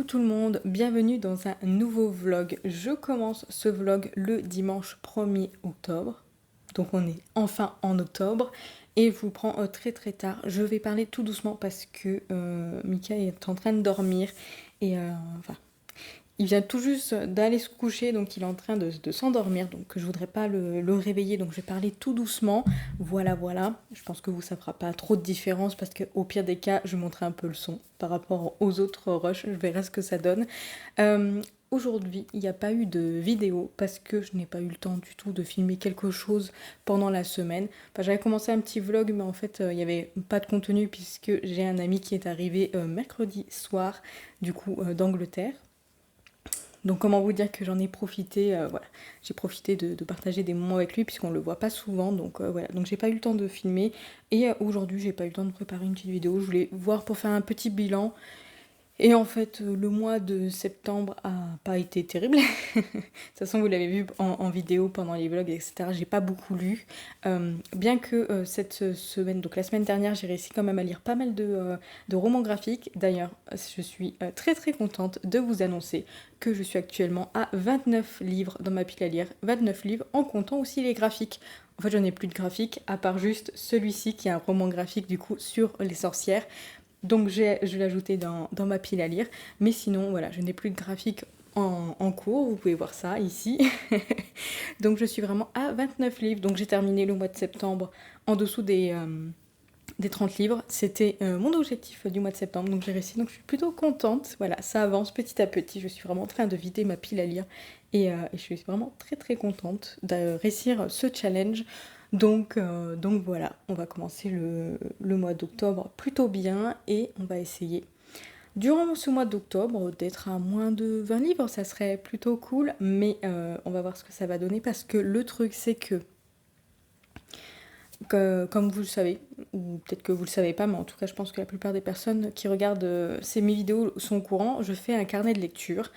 Coucou tout le monde, bienvenue dans un nouveau vlog. Je commence ce vlog le dimanche 1er octobre. Donc on est enfin en octobre et je vous prends très très tard. Je vais parler tout doucement parce que Mika est en train de dormir et il vient tout juste d'aller se coucher, donc il est en train de s'endormir, donc je voudrais pas le réveiller, donc je vais parler tout doucement. Voilà, voilà. Je pense que vous, ça fera pas trop de différence parce qu'au pire des cas, je montrerai un peu le son par rapport aux autres rushs, je verrai ce que ça donne. Aujourd'hui, il n'y a pas eu de vidéo parce que je n'ai pas eu le temps du tout de filmer quelque chose pendant la semaine. Enfin, j'avais commencé un petit vlog, mais en fait, il n'y avait pas de contenu puisque j'ai un ami qui est arrivé mercredi soir, du coup, d'Angleterre. Donc comment vous dire que j'en ai profité, voilà, j'ai profité de partager des moments avec lui puisqu'on le voit pas souvent, donc voilà, donc j'ai pas eu le temps de filmer et aujourd'hui j'ai pas eu le temps de préparer une petite vidéo, je voulais voir pour faire un petit bilan. Et en fait, le mois de septembre a pas été terrible. De toute façon, vous l'avez vu en vidéo pendant les vlogs, etc. J'ai pas beaucoup lu. Bien que cette semaine, donc la semaine dernière, j'ai réussi quand même à lire pas mal de romans graphiques. D'ailleurs, je suis très très contente de vous annoncer que je suis actuellement à 29 livres dans ma pile à lire. 29 livres en comptant aussi les graphiques. En fait, j'en ai plus de graphiques, à part juste celui-ci qui est un roman graphique du coup sur les sorcières. Donc je vais l'ajouter dans ma pile à lire. Mais sinon, voilà, je n'ai plus de graphique en cours. Vous pouvez voir ça ici. Donc je suis vraiment à 29 livres. Donc j'ai terminé le mois de septembre en dessous des 30 livres. C'était mon objectif du mois de septembre. Donc j'ai réussi. Donc je suis plutôt contente. Voilà, ça avance petit à petit. Je suis vraiment en train de vider ma pile à lire. Et je suis vraiment très très contente de réussir ce challenge. Donc voilà, on va commencer le mois d'octobre plutôt bien et on va essayer durant ce mois d'octobre d'être à moins de 20 livres, ça serait plutôt cool, mais on va voir ce que ça va donner parce que le truc c'est que comme vous le savez, ou peut-être que vous le savez pas, mais en tout cas je pense que la plupart des personnes qui regardent mes vidéos sont au courant, je fais un carnet de lecture.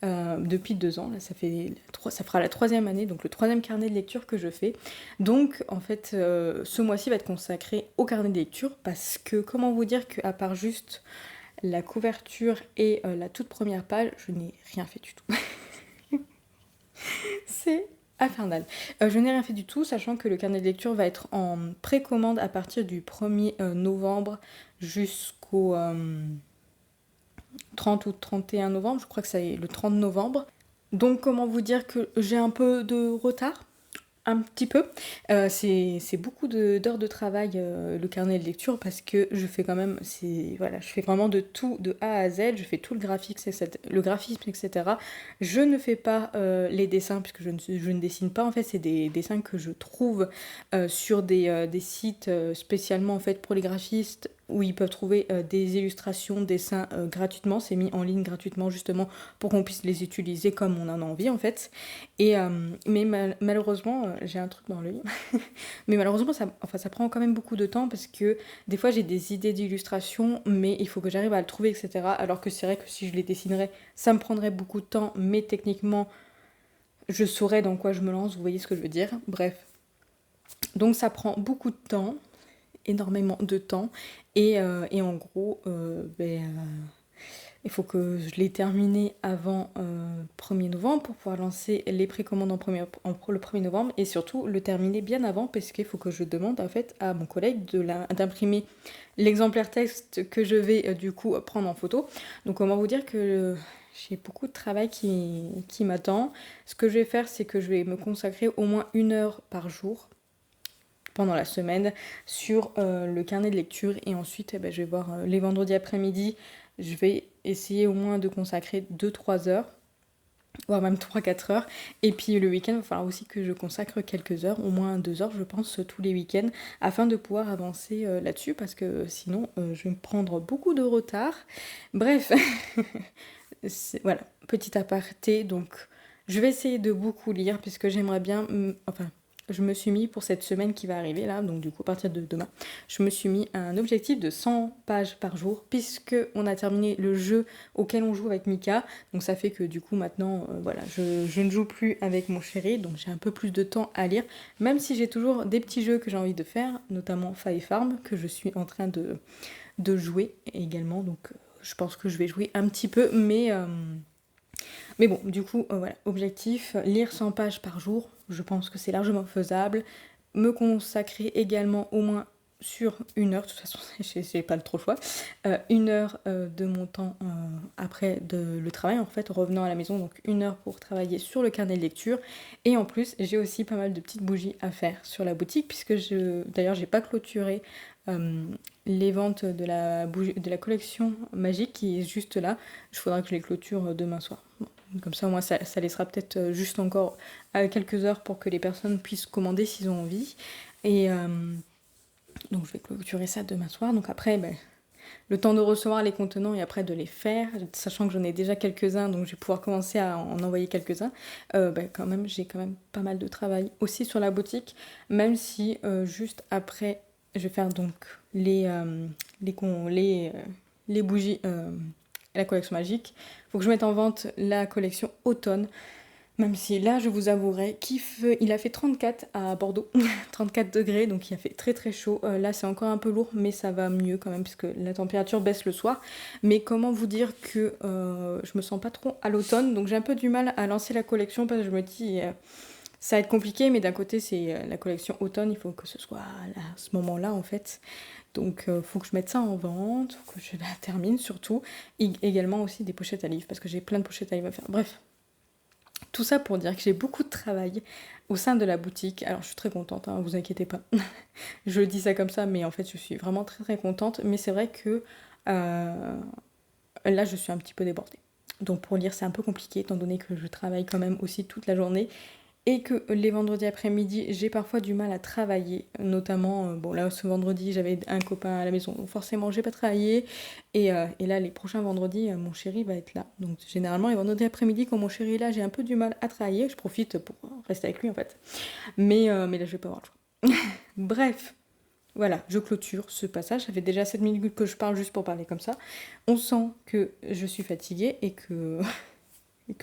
Depuis 2 ans, là, ça fera la 3e année, donc le 3e carnet de lecture que je fais. Donc en fait, ce mois-ci va être consacré au carnet de lecture parce que comment vous dire qu'à part juste la couverture et la toute première page, je n'ai rien fait du tout. C'est infernal. Je n'ai rien fait du tout, sachant que le carnet de lecture va être en précommande à partir du 1er novembre jusqu'au 30 ou 31 novembre, je crois que c'est le 30 novembre. Donc comment vous dire que j'ai un peu de retard, un petit peu. C'est beaucoup d'heures de travail le carnet de lecture parce que je fais quand même, voilà, je fais vraiment de tout de A à Z, je fais tout le graphisme, etc. Je ne fais pas les dessins puisque je ne dessine pas, en fait c'est des dessins que je trouve sur des sites spécialement en fait pour les graphistes où ils peuvent trouver des illustrations, dessins gratuitement, c'est mis en ligne gratuitement justement pour qu'on puisse les utiliser comme on en a envie en fait. Et mais malheureusement, j'ai un truc dans l'œil. Mais malheureusement, ça prend quand même beaucoup de temps parce que des fois j'ai des idées d'illustration, mais il faut que j'arrive à le trouver, etc. Alors que c'est vrai que si je les dessinerais, ça me prendrait beaucoup de temps, mais techniquement, je saurais dans quoi je me lance, vous voyez ce que je veux dire. Bref. Donc ça prend beaucoup de temps, énormément de temps, et en gros, il faut que je l'ai terminé avant 1er novembre pour pouvoir lancer les précommandes le 1er novembre et surtout le terminer bien avant parce qu'il faut que je demande en fait à mon collègue d'imprimer l'exemplaire texte que je vais du coup prendre en photo. Donc comment vous dire que j'ai beaucoup de travail qui m'attend. Ce que je vais faire, c'est que je vais me consacrer au moins 1 heure par jour pendant la semaine sur le carnet de lecture et ensuite je vais voir les vendredis après-midi, je vais essayer au moins de consacrer 2-3 heures, voire même 3-4 heures, et puis le week-end il va falloir aussi que je consacre quelques heures, au moins 2 heures je pense tous les week-ends, afin de pouvoir avancer là-dessus parce que sinon je vais me prendre beaucoup de retard. Bref, voilà, petit aparté, donc je vais essayer de beaucoup lire puisque j'aimerais bien, je me suis mis pour cette semaine qui va arriver là, donc du coup à partir de demain, je me suis mis un objectif de 100 pages par jour puisque on a terminé le jeu auquel on joue avec Mika, donc ça fait que du coup maintenant, voilà, je ne joue plus avec mon chéri, donc j'ai un peu plus de temps à lire, même si j'ai toujours des petits jeux que j'ai envie de faire, notamment Fire Farm que je suis en train de jouer également, donc je pense que je vais jouer un petit peu, mais bon, du coup, voilà, objectif, lire 100 pages par jour, je pense que c'est largement faisable. Me consacrer également au moins sur 1 heure, de toute façon, j'ai pas trop le choix, 1 heure de mon temps après le travail, en fait, revenant à la maison, donc 1 heure pour travailler sur le carnet de lecture. Et en plus, j'ai aussi pas mal de petites bougies à faire sur la boutique, puisque d'ailleurs, j'ai pas clôturé euh, les ventes de la collection magique qui est juste là. Il faudra que je les clôture demain soir. Bon, comme ça, au moins, ça laissera peut-être juste encore quelques heures pour que les personnes puissent commander s'ils ont envie. Et donc, je vais clôturer ça demain soir. Donc après, ben, le temps de recevoir les contenants et après de les faire, sachant que j'en ai déjà quelques-uns, donc je vais pouvoir commencer à en envoyer quelques-uns. Ben, quand même, j'ai quand même pas mal de travail aussi sur la boutique, même si juste après, je vais faire donc les bougies, la collection magique. Il faut que je mette en vente la collection automne. Même si là, je vous avouerai il a fait 34 à Bordeaux, 34 degrés, donc il a fait très très chaud. Là, c'est encore un peu lourd, mais ça va mieux quand même, puisque la température baisse le soir. Mais comment vous dire que je me sens pas trop à l'automne, donc j'ai un peu du mal à lancer la collection, parce que je me dis, ça va être compliqué, mais d'un côté, c'est la collection automne, il faut que ce soit là, à ce moment-là, en fait. Donc, faut que je mette ça en vente, faut que je la termine surtout. Et également aussi des pochettes à livres, parce que j'ai plein de pochettes à livres à faire. Bref. Tout ça pour dire que j'ai beaucoup de travail au sein de la boutique. Alors je suis très contente, hein, vous inquiétez pas. Je dis ça comme ça, mais en fait je suis vraiment très très contente. Mais c'est vrai que là je suis un petit peu débordée. Donc pour lire c'est un peu compliqué étant donné que je travaille quand même aussi toute la journée. Et que les vendredis après-midi, j'ai parfois du mal à travailler, notamment, bon là ce vendredi j'avais un copain à la maison, donc forcément j'ai pas travaillé, et là les prochains vendredis, mon chéri va être là. Donc généralement les vendredis après-midi quand mon chéri est là, j'ai un peu du mal à travailler, je profite pour rester avec lui en fait, mais là je vais pas avoir le choix. Bref, voilà, je clôture ce passage, ça fait déjà 7 minutes que je parle juste pour parler comme ça. On sent que je suis fatiguée et que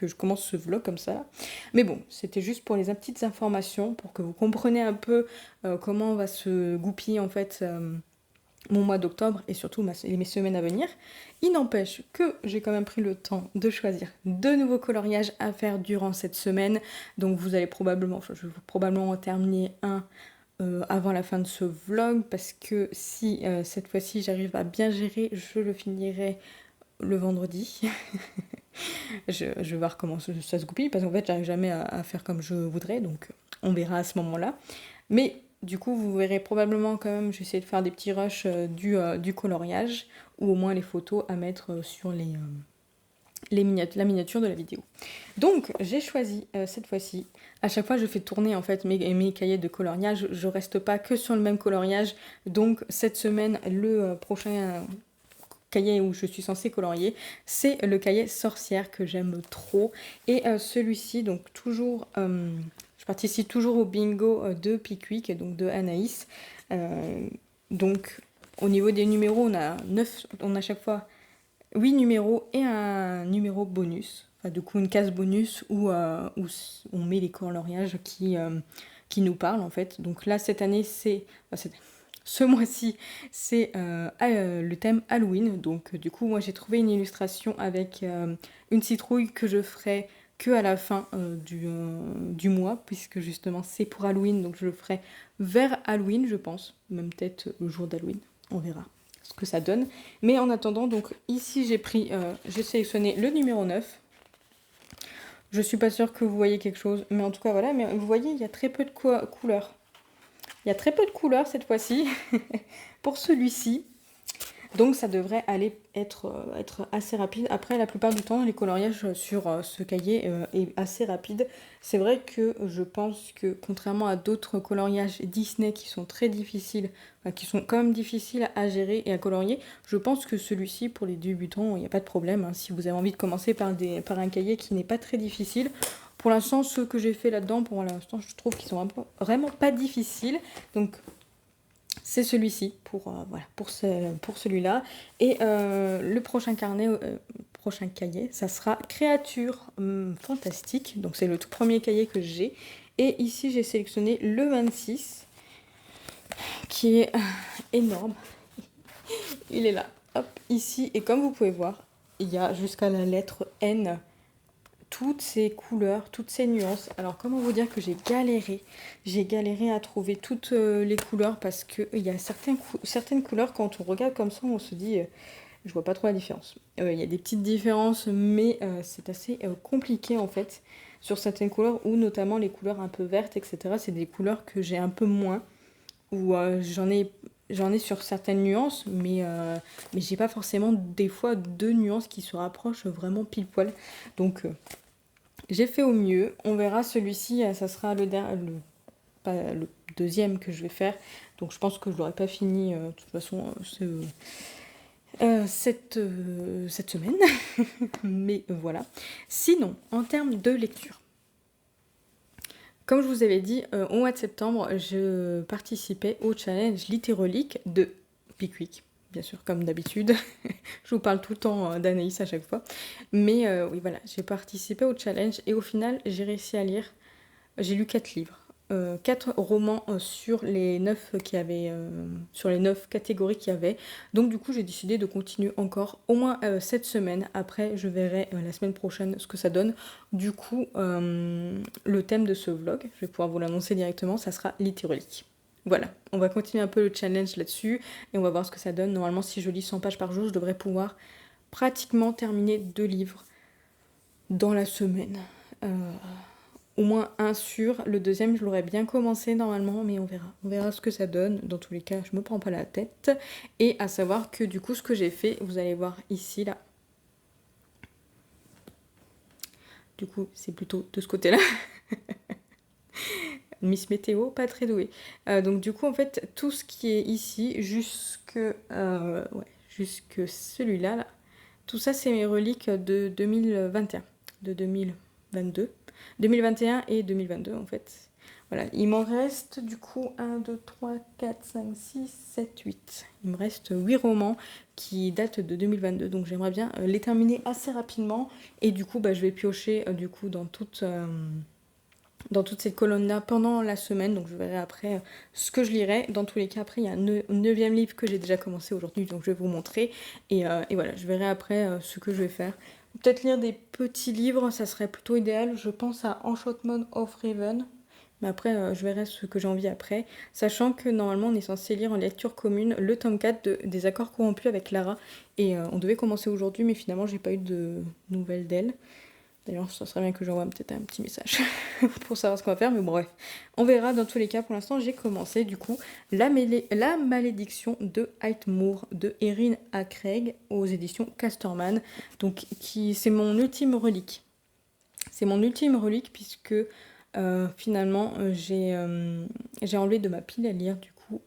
je commence ce vlog comme ça. Mais bon, c'était juste pour les petites informations, pour que vous compreniez un peu comment va se goupiller en fait mon mois d'octobre et surtout mes semaines à venir. Il n'empêche que j'ai quand même pris le temps de choisir de nouveaux coloriages à faire durant cette semaine. Donc vous allez probablement, je vais probablement en terminer un avant la fin de ce vlog, parce que si cette fois-ci j'arrive à bien gérer, je le finirai le vendredi. Je vais voir comment ça se goupille, parce qu'en fait, j'arrive jamais à faire comme je voudrais, donc on verra à ce moment-là. Mais du coup, vous verrez probablement quand même, j'essaie de faire des petits rushs du coloriage, ou au moins les photos à mettre sur la miniature de la vidéo. Donc, j'ai choisi cette fois-ci, à chaque fois je fais tourner en fait mes cahiers de coloriage, je reste pas que sur le même coloriage, donc cette semaine, le prochain cahier où je suis censée colorier, c'est le cahier sorcière que j'aime trop. Et celui-ci, donc toujours, je participe toujours au bingo de Pickwick, donc de Anaïs. Donc au niveau des numéros, on a à chaque fois 8 numéros et un numéro bonus. Enfin, du coup, une case bonus où on met les coloriages qui nous parlent en fait. Donc là, cette année, ce mois-ci, c'est le thème Halloween. Donc du coup, moi j'ai trouvé une illustration avec une citrouille que je ferai que à la fin du mois, puisque justement c'est pour Halloween, donc je le ferai vers Halloween, je pense, même peut-être le jour d'Halloween, on verra ce que ça donne. Mais en attendant, donc ici j'ai sélectionné le numéro 9. Je suis pas sûre que vous voyez quelque chose, mais en tout cas voilà, mais vous voyez, il y a très peu de couleurs. Il y a très peu de couleurs cette fois-ci pour celui-ci. Donc ça devrait être assez rapide. Après, la plupart du temps, les coloriages sur ce cahier est assez rapide. C'est vrai que je pense que contrairement à d'autres coloriages Disney qui sont très difficiles, qui sont quand même difficiles à gérer et à colorier, je pense que celui-ci, pour les débutants, il n'y a pas de problème. Hein. Si vous avez envie de commencer par un cahier qui n'est pas très difficile, pour l'instant, ceux que j'ai fait là-dedans, pour l'instant, je trouve qu'ils sont vraiment pas difficiles. Donc c'est celui-ci pour celui-là. Et le prochain cahier, ça sera Créatures fantastiques. Donc c'est le tout premier cahier que j'ai. Et ici j'ai sélectionné le 26, qui est énorme. Il est là. hop, ici, et comme vous pouvez voir, il y a jusqu'à la lettre N toutes ces couleurs, toutes ces nuances. Alors comment vous dire que j'ai galéré à trouver toutes les couleurs parce qu'il y a certaines couleurs, quand on regarde comme ça, on se dit, je vois pas trop la différence. Il y a des petites différences, mais c'est assez compliqué en fait sur certaines couleurs, ou notamment les couleurs un peu vertes, etc. C'est des couleurs que j'ai un peu moins, ou j'en ai sur certaines nuances, mais j'ai pas forcément des fois deux nuances qui se rapprochent vraiment pile poil. Donc j'ai fait au mieux. On verra celui-ci, ça sera pas le deuxième que je vais faire. Donc je pense que je l'aurai pas fini de toute façon cette semaine. Mais voilà. Sinon, en termes de lecture, comme je vous avais dit, au mois de septembre, je participais au challenge littérolique de Pickwick. Bien sûr, comme d'habitude. Je vous parle tout le temps d'Anaïs à chaque fois. Mais oui, voilà, j'ai participé au challenge et au final, j'ai réussi à lire. J'ai lu 4 livres. 4 romans sur les 9 qu'il y avait, sur les 9 catégories qu'il y avait. Donc du coup, j'ai décidé de continuer encore au moins cette semaine. Après, je verrai la semaine prochaine ce que ça donne. Du coup, le thème de ce vlog, je vais pouvoir vous l'annoncer directement, ça sera littérolique. Voilà, on va continuer un peu le challenge là-dessus et on va voir ce que ça donne. Normalement, si je lis 100 pages par jour, je devrais pouvoir pratiquement terminer 2 livres dans la semaine. Au moins un sûr. Le deuxième, je l'aurais bien commencé normalement, mais on verra. On verra ce que ça donne. Dans tous les cas, je me prends pas la tête. Et à savoir que du coup, ce que j'ai fait, vous allez voir ici, là. Du coup, c'est plutôt de ce côté-là. Miss Météo, pas très douée. Donc du coup, en fait, tout ce qui est ici, jusque celui-là, là, tout ça, c'est mes reliques de 2021, de 2022. 2021 et 2022, en fait. Voilà, il m'en reste du coup 1, 2, 3, 4, 5, 6, 7, 8. Il me reste 8 romans qui datent de 2022, donc j'aimerais bien les terminer assez rapidement. Et du coup, je vais piocher du coup dans toutes ces colonnes-là pendant la semaine, donc je verrai après ce que je lirai. Dans tous les cas, après, il y a un 9e livre que j'ai déjà commencé aujourd'hui, donc je vais vous montrer. Et voilà, je verrai après ce que je vais faire. Peut-être lire des petits livres, ça serait plutôt idéal. Je pense à Enchantment of Raven, mais après, je verrai ce que j'ai envie après. Sachant que normalement, on est censé lire en lecture commune le tome 4 des Accords corrompus avec Lara. Et on devait commencer aujourd'hui, mais finalement, j'ai pas eu de nouvelles d'elle. D'ailleurs, ça serait bien que j'envoie peut-être un petit message pour savoir ce qu'on va faire, mais bon, bref. On verra dans tous les cas. Pour l'instant, j'ai commencé du coup La malédiction de Heightmoor de Erin A. Craig aux éditions Casterman. Donc, c'est mon ultime relique. C'est mon ultime relique puisque finalement, j'ai enlevé de ma pile à lire du coup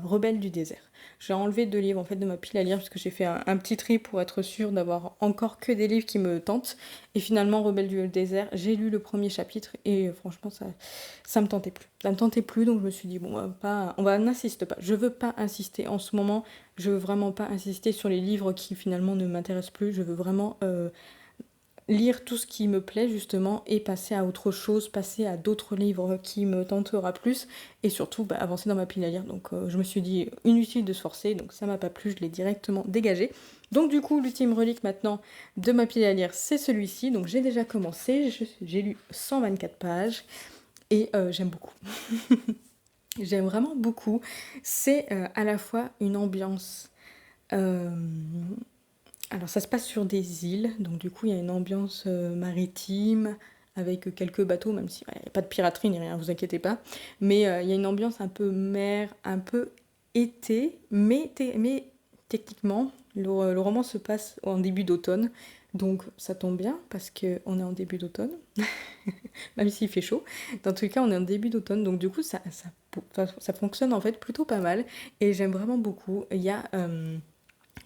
Rebelle du désert. J'ai enlevé 2 livres en fait de ma pile à lire parce que j'ai fait un petit tri pour être sûre d'avoir encore que des livres qui me tentent. Et finalement, Rebelle du désert, j'ai lu le premier chapitre et franchement, ça me tentait plus. Ça me tentait plus, donc je me suis dit, bon, on n'insiste pas. Je veux pas insister en ce moment. Je veux vraiment pas insister sur les livres qui finalement ne m'intéressent plus. Je veux vraiment lire tout ce qui me plaît justement et passer à autre chose, passer à d'autres livres qui me tentera plus et surtout avancer dans ma pile à lire. Donc je me suis dit inutile de se forcer, donc ça m'a pas plu, je l'ai directement dégagé. Donc du coup l'ultime relique maintenant de ma pile à lire c'est celui-ci, donc j'ai déjà commencé, j'ai lu 124 pages et j'aime beaucoup. J'aime vraiment beaucoup, c'est à la fois une ambiance... Alors ça se passe sur des îles, donc du coup il y a une ambiance maritime avec quelques bateaux, même s'il n'y a pas de piraterie ni rien, vous inquiétez pas. Mais il y a une ambiance un peu mer, un peu été, mais techniquement le roman se passe en début d'automne, donc ça tombe bien parce qu'on est en début d'automne, même s'il fait chaud. Dans tous les cas on est en début d'automne, donc du coup ça fonctionne en fait plutôt pas mal et j'aime vraiment beaucoup. Il y a...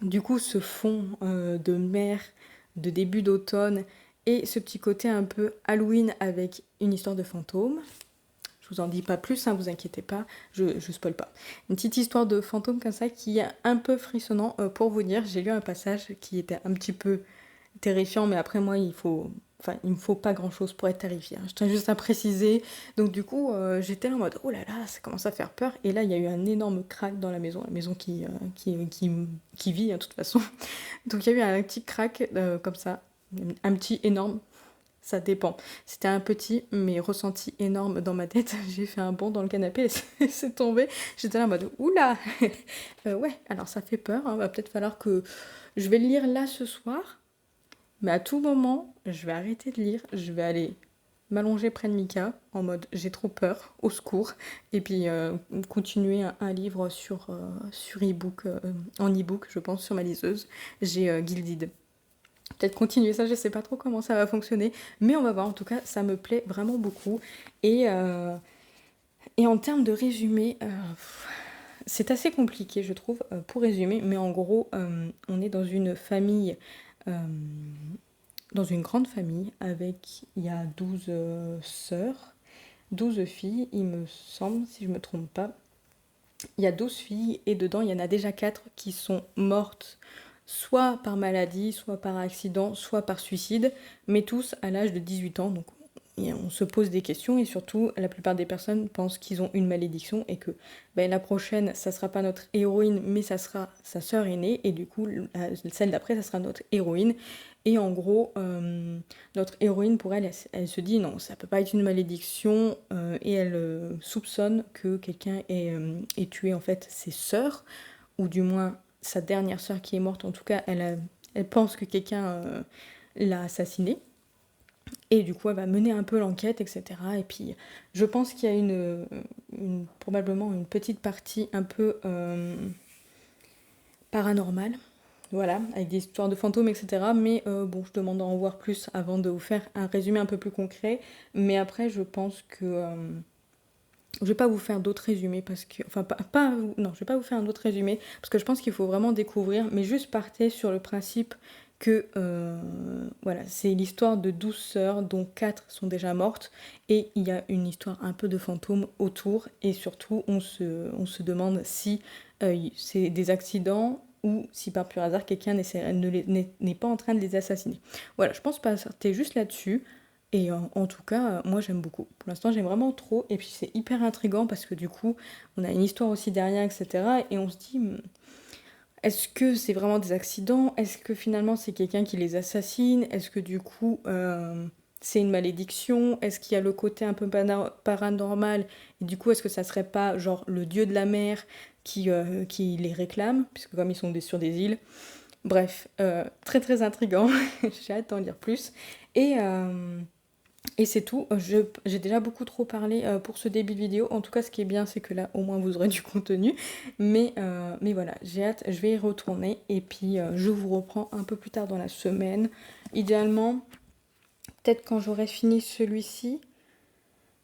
du coup, ce fond de mer de début d'automne et ce petit côté un peu Halloween avec une histoire de fantôme. Je vous en dis pas plus, hein, vous inquiétez pas, je spoil pas. Une petite histoire de fantôme comme ça qui est un peu frissonnant pour vous dire. J'ai lu un passage qui était un petit peu terrifiant, mais après moi il faut Enfin, il me faut pas grand-chose pour être terrifiée, hein. Je tiens juste à préciser. Donc du coup, j'étais là en mode: «Oh là là, ça commence à faire peur» et là, il y a eu un énorme crack dans la maison qui vit, hein, de toute façon. Donc il y a eu un petit crack, comme ça, un petit, énorme, ça dépend. C'était un petit, mais ressenti énorme dans ma tête. J'ai fait un bond dans le canapé et c'est tombé. J'étais là en mode: «Ouh là!» Ouais, alors ça fait peur, hein, va peut-être falloir que je vais le lire là ce soir, mais à tout moment, je vais arrêter de lire, je vais aller m'allonger près de Mika en mode j'ai trop peur, au secours, et puis continuer un livre sur e-book, en e-book, je pense, sur ma liseuse. J'ai Gilded. Peut-être continuer ça, je sais pas trop comment ça va fonctionner, mais on va voir. En tout cas, ça me plaît vraiment beaucoup. Et en termes de résumé, c'est assez compliqué, je trouve, pour résumer, mais en gros, on est dans une famille, euh, dans une grande famille, avec, il y a 12 sœurs, 12 filles, il me semble, si je me trompe pas. Il y a 12 filles, et dedans, il y en a déjà 4 qui sont mortes, soit par maladie, soit par accident, soit par suicide, mais tous à l'âge de 18 ans, donc on se pose des questions et surtout la plupart des personnes pensent qu'ils ont une malédiction et que ben, la prochaine ça sera pas notre héroïne mais ça sera sa sœur aînée et du coup celle d'après ça sera notre héroïne et en gros notre héroïne pour elle, elle se dit non ça peut pas être une malédiction et elle soupçonne que quelqu'un ait tué en fait ses sœurs ou du moins sa dernière sœur qui est morte en tout cas elle pense que quelqu'un l'a assassinée. Et du coup, elle va mener un peu l'enquête, etc. Et puis, je pense qu'il y a probablement une petite partie un peu paranormale, voilà, avec des histoires de fantômes, etc. Mais bon, je demande d'en voir plus avant de vous faire un résumé un peu plus concret. Mais après, je pense que je vais pas vous faire d'autres résumés parce que, enfin, non, je vais pas vous faire un autre résumé parce que je pense qu'il faut vraiment découvrir, mais juste partez sur le principe que voilà, c'est l'histoire de 12 sœurs dont 4 sont déjà mortes et il y a une histoire un peu de fantômes autour et surtout on se demande si c'est des accidents ou si par pur hasard quelqu'un n'est pas en train de les assassiner. Voilà, je pense pas s'arrêter juste là-dessus. Et en tout cas, moi j'aime beaucoup. Pour l'instant, j'aime vraiment trop. Et puis c'est hyper intriguant parce que du coup, on a une histoire aussi derrière, etc. Et on se dit, est-ce que c'est vraiment des accidents? Est-ce que finalement c'est quelqu'un qui les assassine? Est-ce que du coup c'est une malédiction? Est-ce qu'il y a le côté un peu paranormal? Et du coup, est-ce que ça serait pas genre le dieu de la mer qui les réclame? Puisque comme ils sont sur des îles. Bref, très très intriguant. J'ai hâte d'en lire plus. Et, euh, et c'est tout. J'ai déjà beaucoup trop parlé pour ce début de vidéo. En tout cas, ce qui est bien, c'est que là, au moins, vous aurez du contenu. Mais voilà, j'ai hâte. Je vais y retourner. Et puis, je vous reprends un peu plus tard dans la semaine. Idéalement, peut-être quand j'aurai fini celui-ci.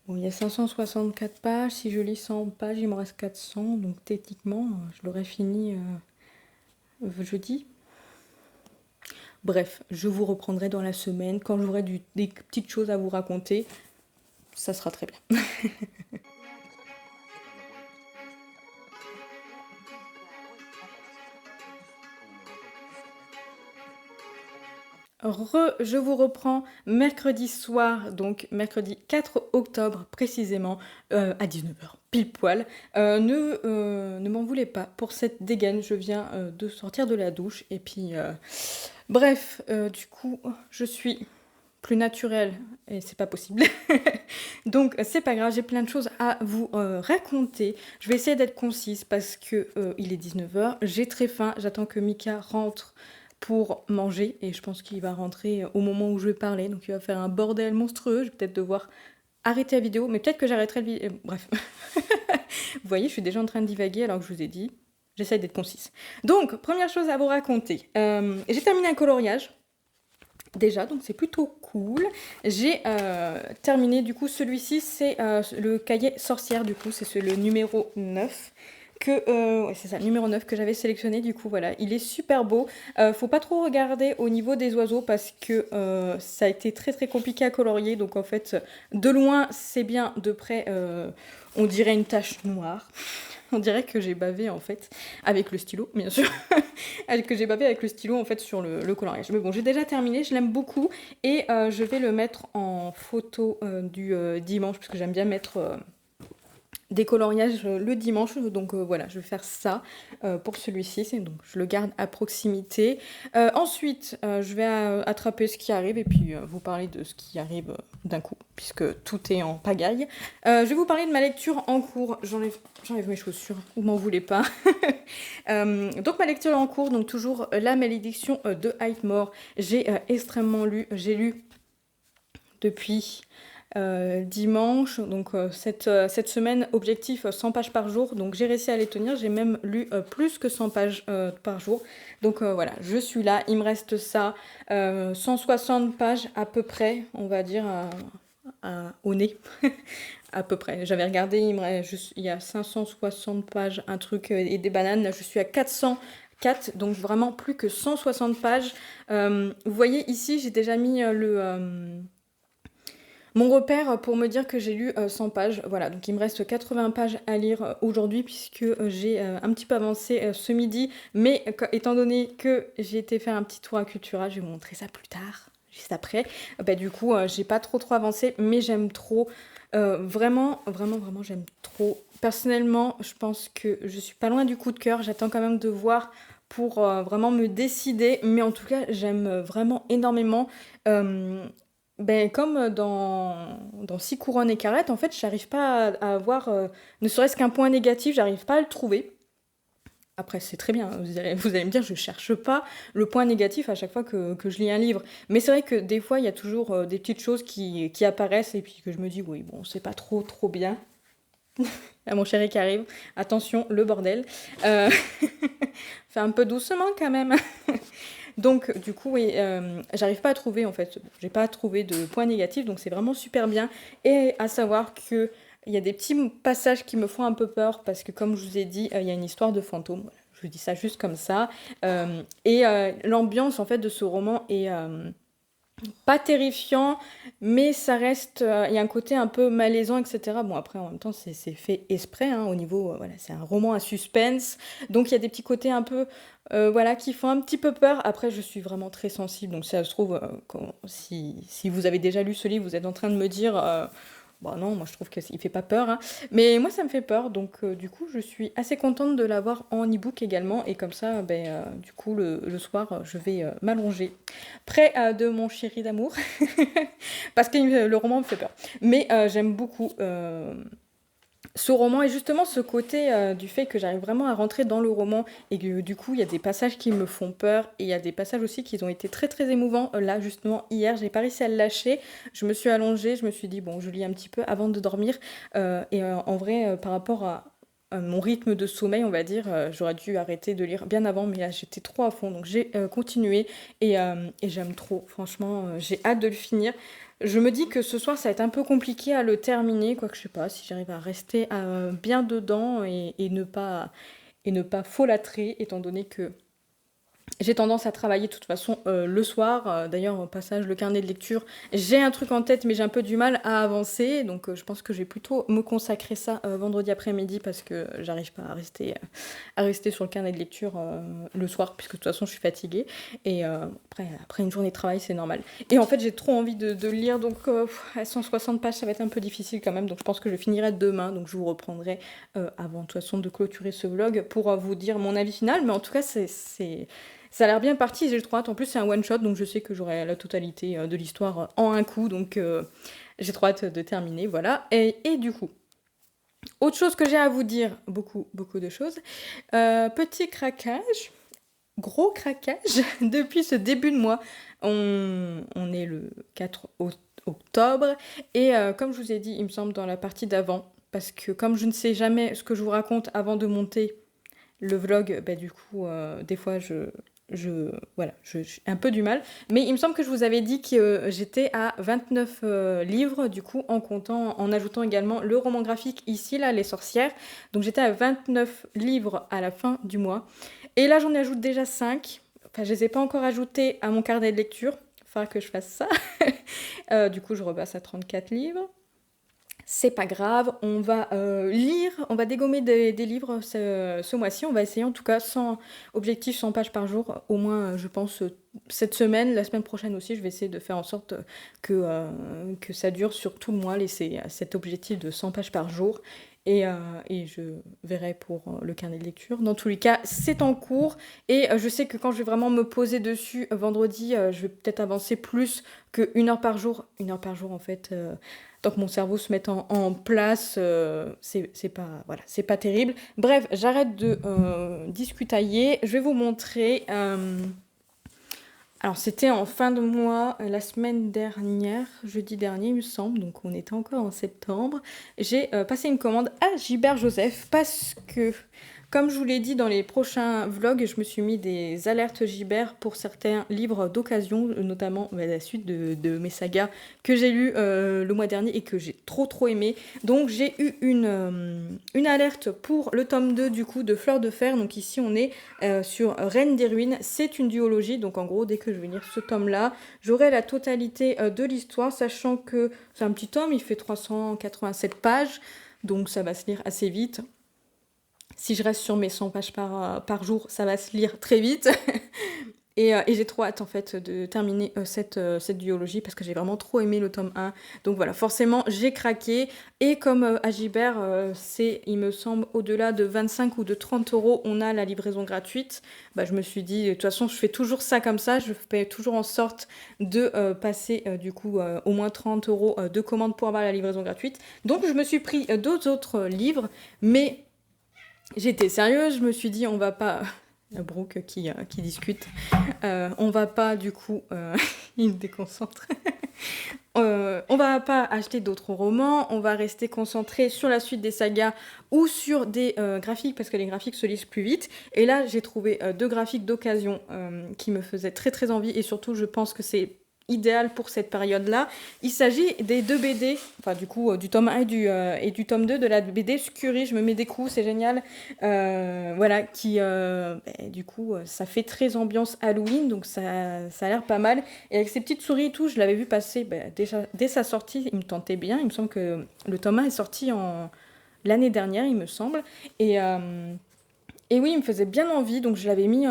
Bon, il y a 564 pages. Si je lis 100 pages, il me reste 400. Donc, techniquement, je l'aurai fini jeudi. Bref, je vous reprendrai dans la semaine. Quand j'aurai des petites choses à vous raconter, ça sera très bien. Je vous reprends mercredi soir, donc mercredi 4 octobre précisément, à 19h, pile poil. Ne m'en voulez pas pour cette dégaine, je viens de sortir de la douche et puis... bref, du coup, je suis plus naturelle et c'est pas possible. Donc c'est pas grave, j'ai plein de choses à vous raconter. Je vais essayer d'être concise parce que il est 19h, j'ai très faim, j'attends que Mika rentre pour manger et je pense qu'il va rentrer au moment où je vais parler, donc il va faire un bordel monstrueux, je vais peut-être devoir arrêter la vidéo, mais peut-être que j'arrêterai le vidéo. Bref, vous voyez, je suis déjà en train de divaguer alors que je vous ai dit, j'essaye d'être concise. Donc, première chose à vous raconter, j'ai terminé un coloriage, déjà, donc c'est plutôt cool. J'ai terminé, du coup, celui-ci, c'est le cahier sorcière, du coup, c'est le numéro 9. Ouais, c'est ça, le numéro 9 que j'avais sélectionné, du coup, voilà. Il est super beau. Faut pas trop regarder au niveau des oiseaux parce que ça a été très très compliqué à colorier. Donc, en fait, de loin, c'est bien, de près, on dirait une tache noire. On dirait que j'ai bavé en fait avec le stylo, bien sûr. Que j'ai bavé avec le stylo en fait sur le coloriage. Mais bon, j'ai déjà terminé, je l'aime beaucoup et je vais le mettre en photo du dimanche parce que j'aime bien mettre des coloriages le dimanche. Donc voilà, je vais faire ça pour celui-ci. Donc je le garde à proximité. Ensuite, je vais attraper ce qui arrive et puis vous parler de ce qui arrive d'un coup, puisque tout est en pagaille. Je vais vous parler de ma lecture en cours. J'enlève mes chaussures, vous m'en voulez pas. Donc ma lecture en cours, donc toujours La Malédiction de Hightmore. J'ai extrêmement lu, j'ai lu depuis dimanche, donc cette semaine, objectif 100 pages par jour, donc j'ai réussi à les tenir, j'ai même lu plus que 100 pages par jour, donc voilà, je suis là, il me reste ça, 160 pages à peu près, on va dire, au nez, à peu près, j'avais regardé, il y a 560 pages, un truc et des bananes, là je suis à 404, donc vraiment plus que 160 pages, vous voyez ici j'ai déjà mis mon repère pour me dire que j'ai lu 100 pages, voilà, donc il me reste 80 pages à lire aujourd'hui puisque j'ai un petit peu avancé ce midi, mais étant donné que j'ai été faire un petit tour à Cultura, je vais vous montrer ça plus tard, juste après, du coup j'ai pas trop avancé, mais j'aime trop, vraiment, j'aime trop. Personnellement, je pense que je suis pas loin du coup de cœur, j'attends quand même de voir pour vraiment me décider, mais en tout cas j'aime vraiment énormément. Comme dans Six couronnes et carrettes, en fait, j'arrive pas à avoir ne serait-ce qu'un point négatif, j'arrive pas à le trouver. Après, c'est très bien, vous allez me dire, je cherche pas le point négatif à chaque fois que je lis un livre. Mais c'est vrai que des fois, il y a toujours des petites choses qui apparaissent et puis que je me dis, oui, bon, c'est pas trop bien. Là, mon chéri qui arrive. Attention, le bordel. Fais un peu doucement quand même. Donc, du coup, oui, j'arrive pas à trouver, en fait, j'ai pas trouvé de point négatif, donc c'est vraiment super bien. Et à savoir que il y a des petits passages qui me font un peu peur, parce que comme je vous ai dit, il y a une histoire de fantôme. Voilà, je vous dis ça juste comme ça. L'ambiance, en fait, de ce roman est pas terrifiant, mais ça reste. Il y a un côté un peu malaisant, etc. Bon, après, en même temps, c'est fait exprès, hein, au niveau. Voilà, c'est un roman à suspense. Donc, il y a des petits côtés un peu. Voilà, qui font un petit peu peur. Après, je suis vraiment très sensible. Donc, ça se trouve, si vous avez déjà lu ce livre, vous êtes en train de me dire. Bon, non, moi je trouve qu'il fait pas peur, hein. Mais moi ça me fait peur, donc du coup je suis assez contente de l'avoir en e-book également. Et comme ça, du coup le soir, je vais m'allonger près de mon chéri d'amour. Parce que le roman me fait peur. Mais j'aime beaucoup ce roman et justement ce côté du fait que j'arrive vraiment à rentrer dans le roman et que du coup il y a des passages qui me font peur et il y a des passages aussi qui ont été très émouvants. Là justement hier j'ai pas réussi à le lâcher, je me suis allongée, je me suis dit bon je lis un petit peu avant de dormir en vrai par rapport à mon rythme de sommeil on va dire, j'aurais dû arrêter de lire bien avant mais là j'étais trop à fond donc j'ai continué et j'aime trop franchement, j'ai hâte de le finir. Je me dis que ce soir, ça va être un peu compliqué à le terminer, quoique je sais pas si j'arrive à rester bien dedans et ne pas folâtrer, étant donné que j'ai tendance à travailler de toute façon le soir. D'ailleurs, au passage, le carnet de lecture, j'ai un truc en tête, mais j'ai un peu du mal à avancer. Donc, je pense que je vais plutôt me consacrer ça vendredi après-midi parce que j'arrive pas à rester sur le carnet de lecture le soir, puisque de toute façon, je suis fatiguée. Et après une journée de travail, c'est normal. Et en fait, j'ai trop envie de lire. Donc, à 160 pages, ça va être un peu difficile quand même. Donc, je pense que je finirai demain. Donc, je vous reprendrai avant de toute façon de clôturer ce vlog pour vous dire mon avis final. Mais en tout cas, ça a l'air bien parti, j'ai trop hâte. En plus, c'est un one-shot, donc je sais que j'aurai la totalité de l'histoire en un coup. Donc, j'ai trop hâte de terminer, voilà. Et du coup, autre chose que j'ai à vous dire, beaucoup de choses. Petit craquage, gros craquage, depuis ce début de mois. On est le 4 octobre. Et comme je vous ai dit, il me semble, dans la partie d'avant, parce que comme je ne sais jamais ce que je vous raconte avant de monter le vlog, du coup, des fois, voilà, j'ai un peu du mal. Mais il me semble que je vous avais dit que j'étais à 29 livres, du coup, en ajoutant également le roman graphique ici, là, Les Sorcières. Donc j'étais à 29 livres à la fin du mois. Et là, j'en ajoute déjà 5. Enfin, je les ai pas encore ajoutés à mon carnet de lecture. Il faudra que je fasse ça. Du coup, je repasse à 34 livres. C'est pas grave, on va lire, on va dégommer des livres ce mois-ci. On va essayer en tout cas sans objectif 100 pages par jour, au moins je pense cette semaine, la semaine prochaine aussi, je vais essayer de faire en sorte que ça dure sur tout le mois, laisser cet objectif de 100 pages par jour. Et je verrai pour le carnet de lecture. Dans tous les cas, c'est en cours. Et je sais que quand je vais vraiment me poser dessus vendredi, je vais peut-être avancer plus que 1 heure par jour. 1 heure par jour, en fait, tant que mon cerveau se mette en place, c'est pas, voilà, c'est pas terrible. Bref, j'arrête de discutailler. Je vais vous montrer. Alors, c'était en fin de mois, la semaine dernière, jeudi dernier, il me semble, donc on était encore en septembre. J'ai passé une commande à Gilbert Joseph parce que, comme je vous l'ai dit dans les prochains vlogs, je me suis mis des alertes Gilbert pour certains livres d'occasion, notamment la suite de mes sagas que j'ai lus le mois dernier et que j'ai trop aimé. Donc j'ai eu une alerte pour le tome 2 du coup de Fleur de Fer. Donc ici on est sur Reine des Ruines. C'est une duologie, donc en gros dès que je vais lire ce tome-là, j'aurai la totalité de l'histoire, sachant que c'est un petit tome, il fait 387 pages, donc ça va se lire assez vite. Si je reste sur mes 100 pages par jour, ça va se lire très vite. Et j'ai trop hâte en fait de terminer cette duologie parce que j'ai vraiment trop aimé le tome 1. Donc voilà, forcément j'ai craqué. Et comme à Gibert, c'est il me semble au-delà de 25 ou de 30 euros, on a la livraison gratuite. Bah, je me suis dit, de toute façon je fais toujours ça comme ça, je fais toujours en sorte de passer du coup au moins 30 euros de commande pour avoir la livraison gratuite. Donc je me suis pris d'autres autres livres, mais j'étais sérieuse, je me suis dit on va pas... Brooke qui discute. On va pas du coup... il me déconcentre. On va pas acheter d'autres romans, on va rester concentré sur la suite des sagas ou sur des graphiques parce que les graphiques se lisent plus vite. Et là j'ai trouvé 2 graphiques d'occasion qui me faisaient très envie et surtout je pense que c'est idéal pour cette période-là. Il s'agit des 2 BD, enfin du coup du tome 1 et du tome 2 de la BD Scurry, je me mets des coups, c'est génial. Voilà, qui du coup ça fait très ambiance Halloween, donc ça a l'air pas mal. Et avec ces petites souris et tout, je l'avais vu passer déjà dès sa sortie, il me tentait bien. Il me semble que le tome 1 est sorti l'année dernière, il me semble. Et oui, il me faisait bien envie, donc je l'avais mis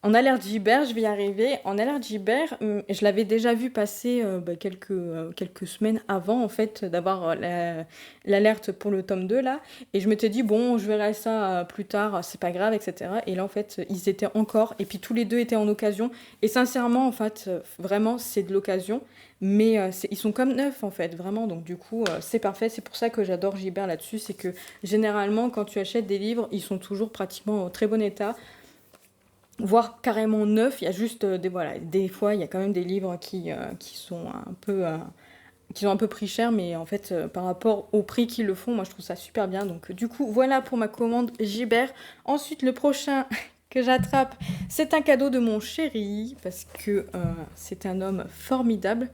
en alerte Gibert, je vais y arriver. En alerte Gibert, je l'avais déjà vu passer quelques semaines avant, en fait, d'avoir l'alerte pour le tome 2, là. Et je m'étais dit, bon, je verrai ça plus tard, c'est pas grave, etc. Et là, en fait, ils étaient encore, et puis tous les 2 étaient en occasion. Et sincèrement, en fait, vraiment, c'est de l'occasion. Mais ils sont comme neufs, en fait, vraiment. Donc, du coup, c'est parfait. C'est pour ça que j'adore Gibert là-dessus. C'est que, généralement, quand tu achètes des livres, ils sont toujours pratiquement en très bon état, voire carrément neuf. Il y a juste des fois il y a quand même des livres qui sont un peu pris cher, mais en fait par rapport au prix qu'ils le font, moi je trouve ça super bien. Donc du coup voilà pour ma commande Gibert. Ensuite le prochain que j'attrape, c'est un cadeau de mon chéri parce que c'est un homme formidable.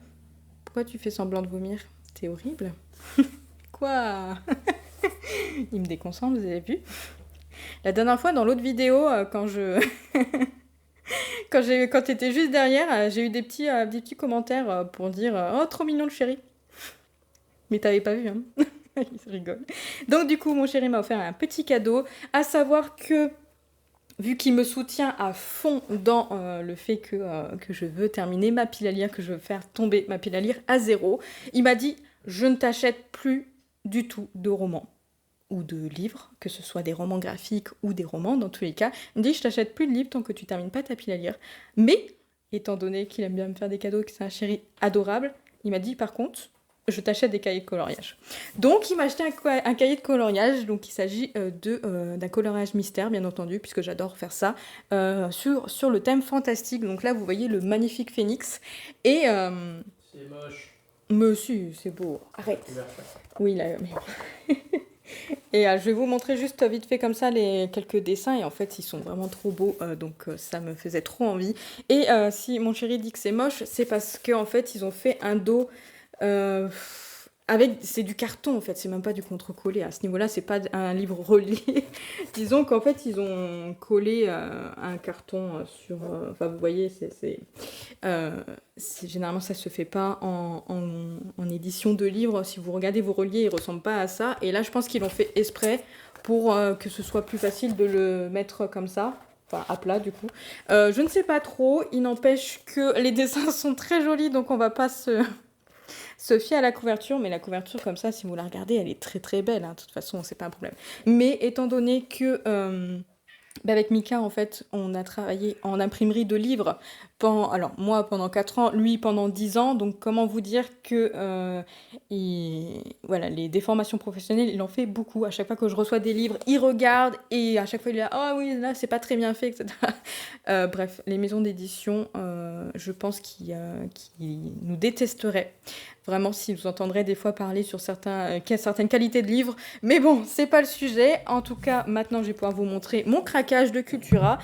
Pourquoi tu fais semblant de vomir? C'est horrible. Quoi? Il me déconcentre, vous avez vu? La dernière fois, dans l'autre vidéo, quand t'étais juste derrière, j'ai eu des petits commentaires pour dire oh, trop mignon le chéri. Mais t'avais pas vu, hein? Il rigole. Donc, du coup, mon chéri m'a offert un petit cadeau, à savoir que, vu qu'il me soutient à fond dans le fait que je veux terminer ma pile à lire, que je veux faire tomber ma pile à lire à 0, il m'a dit je ne t'achète plus du tout de romans ou de livres, que ce soit des romans graphiques ou des romans, dans tous les cas. Il me dit, je t'achète plus de livres tant que tu termines pas ta pile à lire. Mais, étant donné qu'il aime bien me faire des cadeaux, que c'est un chéri adorable, il m'a dit, par contre, je t'achète des cahiers de coloriage. Donc, il m'a acheté un cahier de coloriage. Donc, il s'agit d'un coloriage mystère, bien entendu, puisque j'adore faire ça, sur le thème fantastique. Donc là, vous voyez le magnifique phénix. Et... c'est moche. Monsieur, c'est beau. Arrête. Oui, là... Et je vais vous montrer juste vite fait comme ça les quelques dessins. Et en fait, ils sont vraiment trop beaux. Donc, ça me faisait trop envie. Et si mon chéri dit que c'est moche, c'est parce qu'en fait, ils ont fait un dos C'est du carton en fait, c'est même pas du contre-collé. À ce niveau-là, c'est pas un livre relié. Disons qu'en fait, ils ont collé un carton sur. Enfin, vous voyez, généralement ça se fait pas en édition de livre. Si vous regardez vos reliés, ils ressemblent pas à ça. Et là, je pense qu'ils l'ont fait exprès pour que ce soit plus facile de le mettre comme ça. Enfin, à plat du coup. Je ne sais pas trop. Il n'empêche que les dessins sont très jolis, donc on va pas se fier à la couverture, mais la couverture comme ça, si vous la regardez, elle est très très belle, hein. De toute façon, c'est pas un problème. Mais étant donné que avec Mika, en fait, on a travaillé en imprimerie de livres alors moi pendant 4 ans, lui pendant 10 ans, donc comment vous dire que voilà, les déformations professionnelles, il en fait beaucoup. À chaque fois que je reçois des livres, il regarde et à chaque fois il est là, oh oui, là c'est pas très bien fait, etc. Bref, les maisons d'édition, je pense qu'ils nous détesteraient. Vraiment, si vous entendrez des fois parler sur certaines qualités de livres. Mais bon, c'est pas le sujet. En tout cas, maintenant, je vais pouvoir vous montrer mon craquage de Cultura.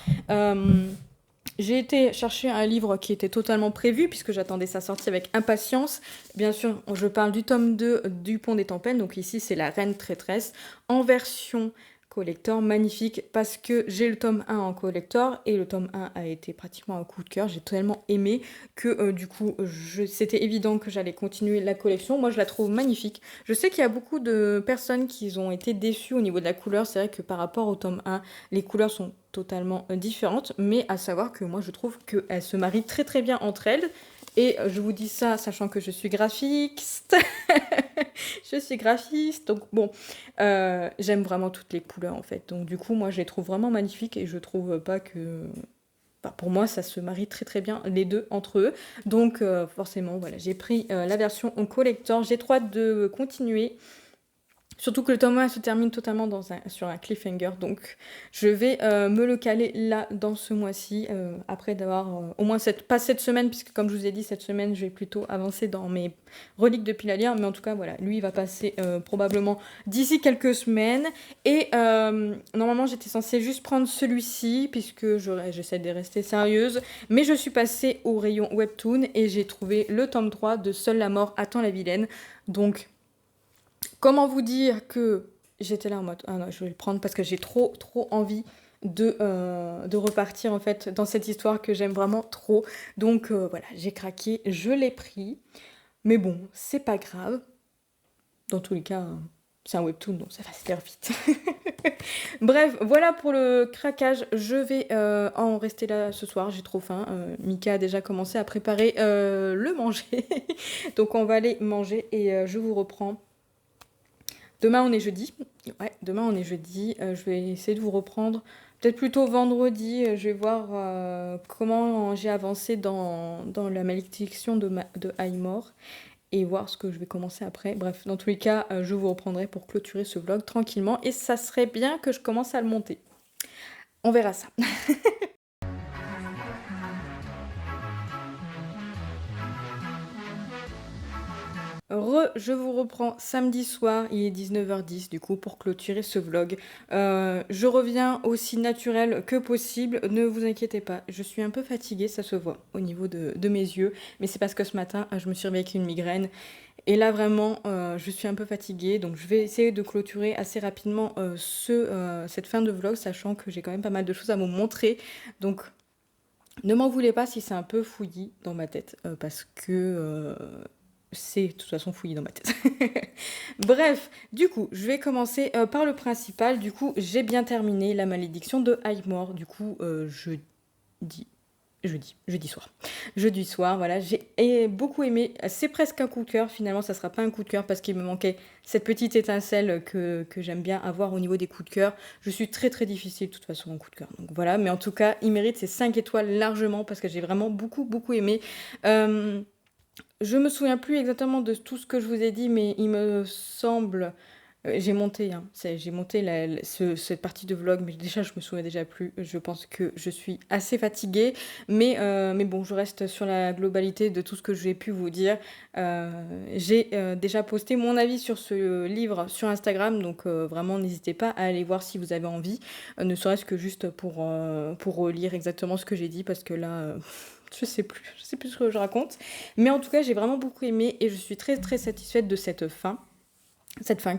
J'ai été chercher un livre qui était totalement prévu, puisque j'attendais sa sortie avec impatience. Bien sûr, je parle du tome 2 du Pont des Tempêtes. Donc ici, c'est La Reine Traîtresse, en version collector, magnifique, parce que j'ai le tome 1 en collector, et le tome 1 a été pratiquement un coup de cœur. J'ai tellement aimé que du coup, c'était évident que j'allais continuer la collection. Moi, je la trouve magnifique. Je sais qu'il y a beaucoup de personnes qui ont été déçues au niveau de la couleur. C'est vrai que par rapport au tome 1, les couleurs sont totalement différentes, mais à savoir que moi, je trouve qu'elles se marient très très bien entre elles. Et je vous dis ça, sachant que je suis graphiste. Je suis graphiste, donc bon, j'aime vraiment toutes les couleurs en fait. Donc du coup, moi, je les trouve vraiment magnifiques et je trouve pas que... Enfin, pour moi, ça se marie très très bien les deux entre eux. Donc forcément, voilà, j'ai pris la version en collector. J'ai trop hâte de continuer. Surtout que le tome 1 se termine totalement sur un cliffhanger, donc je vais me le caler là dans ce mois-ci, après d'avoir au moins pas cette semaine, puisque comme je vous ai dit, cette semaine je vais plutôt avancer dans mes reliques de Pilalière, mais en tout cas voilà, lui il va passer probablement d'ici quelques semaines, et normalement j'étais censée juste prendre celui-ci, puisque j'essaie de rester sérieuse, mais je suis passée au rayon Webtoon, et j'ai trouvé le tome 3 de Seule la mort attend la vilaine, donc... Comment vous dire que j'étais là en mode ah non, je vais le prendre parce que j'ai trop envie de repartir en fait dans cette histoire que j'aime vraiment trop. Donc voilà, j'ai craqué, je l'ai pris. Mais bon, c'est pas grave. Dans tous les cas, c'est un webtoon donc ça va se faire vite. Bref, voilà pour le craquage. Je vais en rester là ce soir, j'ai trop faim. Mika a déjà commencé à préparer le manger. Donc on va aller manger et je vous reprends. Demain, on est jeudi. Ouais, demain, on est jeudi. Je vais essayer de vous reprendre. Peut-être plutôt vendredi. Je vais voir comment j'ai avancé dans la malédiction de Aymor. Et voir ce que je vais commencer après. Bref, dans tous les cas, je vous reprendrai pour clôturer ce vlog tranquillement. Et ça serait bien que je commence à le monter. On verra ça. Je vous reprends samedi soir, il est 19h10 du coup pour clôturer ce vlog. Je reviens aussi naturel que possible, ne vous inquiétez pas, je suis un peu fatiguée, ça se voit au niveau de mes yeux, mais c'est parce que ce matin je me suis réveillée avec une migraine. Et là vraiment, je suis un peu fatiguée, donc je vais essayer de clôturer assez rapidement cette fin de vlog, sachant que j'ai quand même pas mal de choses à vous montrer. Donc ne m'en voulez pas si c'est un peu fouillis dans ma tête, parce que... c'est de toute façon fouillé dans ma tête. Bref, du coup, je vais commencer par le principal. Du coup, j'ai bien terminé la malédiction de Aymor. Du coup, jeudi soir. Jeudi soir, voilà, j'ai beaucoup aimé. C'est presque un coup de cœur. Finalement, ça sera pas un coup de cœur parce qu'il me manquait cette petite étincelle que j'aime bien avoir au niveau des coups de cœur. Je suis très difficile de toute façon en coup de cœur. Donc voilà, mais en tout cas, il mérite ses 5 étoiles largement parce que j'ai vraiment beaucoup aimé. Je me souviens plus exactement de tout ce que je vous ai dit, mais il me semble J'ai monté cette partie de vlog, mais déjà, je me souviens déjà plus. Je pense que je suis assez fatiguée, mais bon, je reste sur la globalité de tout ce que j'ai pu vous dire. J'ai déjà posté mon avis sur ce livre sur Instagram, donc vraiment, n'hésitez pas à aller voir si vous avez envie, ne serait-ce que juste pour relire exactement ce que j'ai dit, parce que là, je sais plus ce que je raconte. Mais en tout cas, j'ai vraiment beaucoup aimé et je suis très très satisfaite de cette fin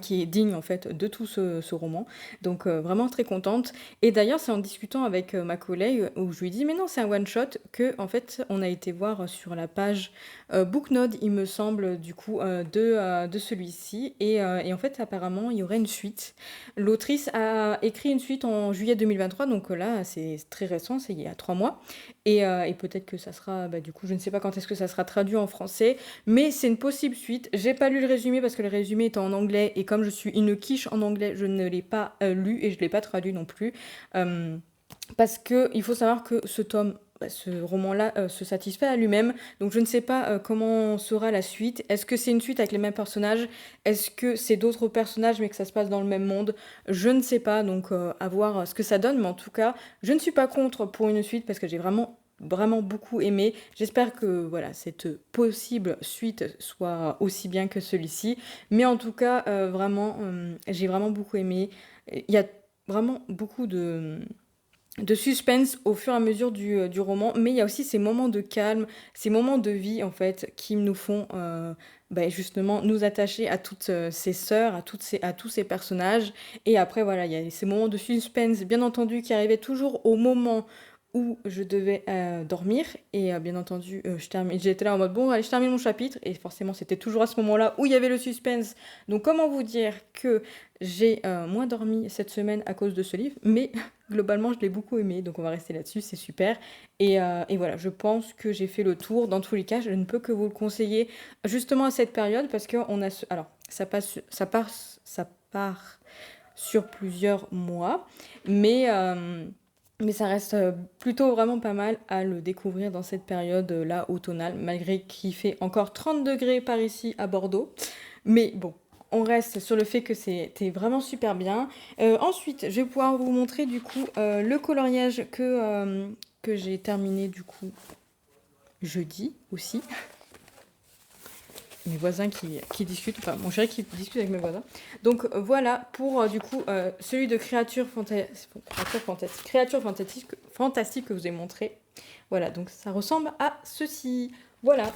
qui est digne en fait de tout ce roman. Donc vraiment très contente. Et d'ailleurs c'est en discutant avec ma collègue où je lui dis mais non c'est un one shot que en fait on a été voir sur la page Booknode il me semble du coup de celui-ci et en fait apparemment il y aurait une suite. L'autrice a écrit une suite en juillet 2023 donc là c'est très récent, c'est il y a 3 mois et peut-être que ça sera bah, du coup je ne sais pas quand est-ce que ça sera traduit en français mais c'est une possible suite. J'ai pas lu le résumé parce que le résumé est en anglais et comme je suis une quiche en anglais, je ne l'ai pas lu et je l'ai pas traduit non plus. Euh, Parce que il faut savoir que ce roman-là se satisfait à lui-même. Donc je ne sais pas comment sera la suite. Est-ce que c'est une suite avec les mêmes personnages? Est-ce que c'est d'autres personnages mais que ça se passe dans le même monde? Je ne sais pas. Donc à voir ce que ça donne. Mais en tout cas, je ne suis pas contre pour une suite parce que j'ai vraiment beaucoup aimé. J'espère que voilà, cette possible suite soit aussi bien que celui-ci. Mais en tout cas, j'ai vraiment beaucoup aimé. Il y a vraiment beaucoup de suspense au fur et à mesure du roman, mais il y a aussi ces moments de calme, ces moments de vie en fait qui nous font bah, justement nous attacher à toutes ces sœurs, à tous ces personnages. Et après voilà, il y a ces moments de suspense bien entendu qui arrivaient toujours au moment où je devais dormir et bien entendu j'étais là en mode bon allez je termine mon chapitre et forcément c'était toujours à ce moment-là où il y avait le suspense. Donc comment vous dire que j'ai moins dormi cette semaine à cause de ce livre, mais globalement, je l'ai beaucoup aimé, donc on va rester là-dessus, c'est super. Et voilà, je pense que j'ai fait le tour. Dans tous les cas, je ne peux que vous le conseiller justement à cette période parce que alors, ça part sur plusieurs mois, mais, euh, mais ça reste plutôt vraiment pas mal à le découvrir dans cette période-là automnale, malgré qu'il fait encore 30 degrés par ici à Bordeaux. Mais bon, on reste sur le fait que c'était vraiment super bien. Ensuite, je vais pouvoir vous montrer du coup le coloriage que j'ai terminé du coup jeudi aussi. Mes voisins qui discutent, enfin mon chéri qui discute avec mes voisins. Donc voilà pour du coup celui de créatures fantastiques que je vous ai montré. Voilà, donc ça ressemble à ceci. Voilà,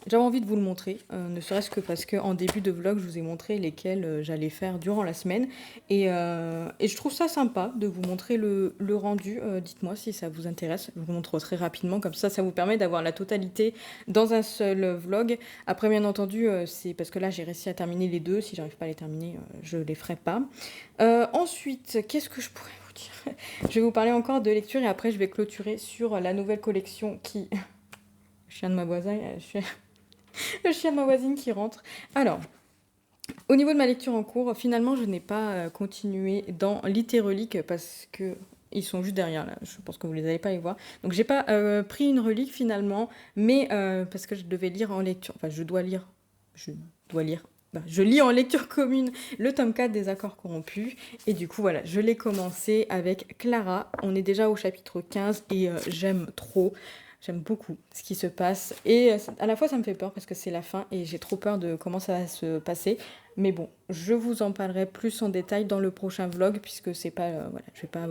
j'avais envie de vous le montrer, ne serait-ce que parce qu'en début de vlog, je vous ai montré lesquels j'allais faire durant la semaine. Et je trouve ça sympa de vous montrer le rendu. Dites-moi si ça vous intéresse. Je vous montre très rapidement, comme ça vous permet d'avoir la totalité dans un seul vlog. Après, bien entendu, c'est parce que là, j'ai réussi à terminer les deux. Si j'arrive pas à les terminer, je les ferai pas. Ensuite, qu'est-ce que je pourrais vous dire? Je vais vous parler encore de lecture et après, je vais clôturer sur la nouvelle collection qui... Le chien de ma voisine, le chien de ma voisine qui rentre. Alors, au niveau de ma lecture en cours, finalement, je n'ai pas continué dans Littérelique parce que ils sont juste derrière là. Je pense que vous les allez pas les voir. Donc, j'ai pas pris une relique finalement, mais parce que je devais lire en lecture. Enfin, je dois lire. Je dois lire. Bah, je lis en lecture commune le tome 4 des Accords corrompus. Et du coup, voilà, je l'ai commencé avec Clara. On est déjà au chapitre 15 et j'aime trop. J'aime beaucoup ce qui se passe. Et à la fois, ça me fait peur parce que c'est la fin et j'ai trop peur de comment ça va se passer. Mais bon, je vous en parlerai plus en détail dans le prochain vlog puisque c'est pas, voilà, je vais pas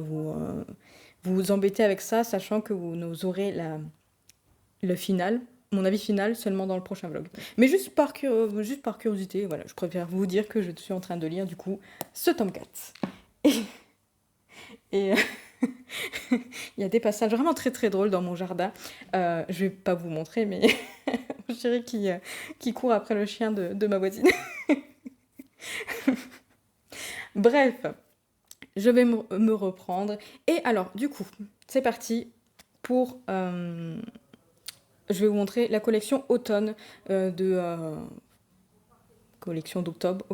vous embêter avec ça, sachant que vous aurez le final, mon avis final seulement dans le prochain vlog. Mais juste par curiosité, voilà, je préfère vous dire que je suis en train de lire du coup ce tome 4. Et il y a des passages vraiment très très drôles dans mon jardin. Je vais pas vous montrer, mais mon chéri qui court après le chien de ma voisine. Bref, je vais me reprendre. Et alors, du coup, c'est parti pour... je vais vous montrer la collection automne collection d'octobre,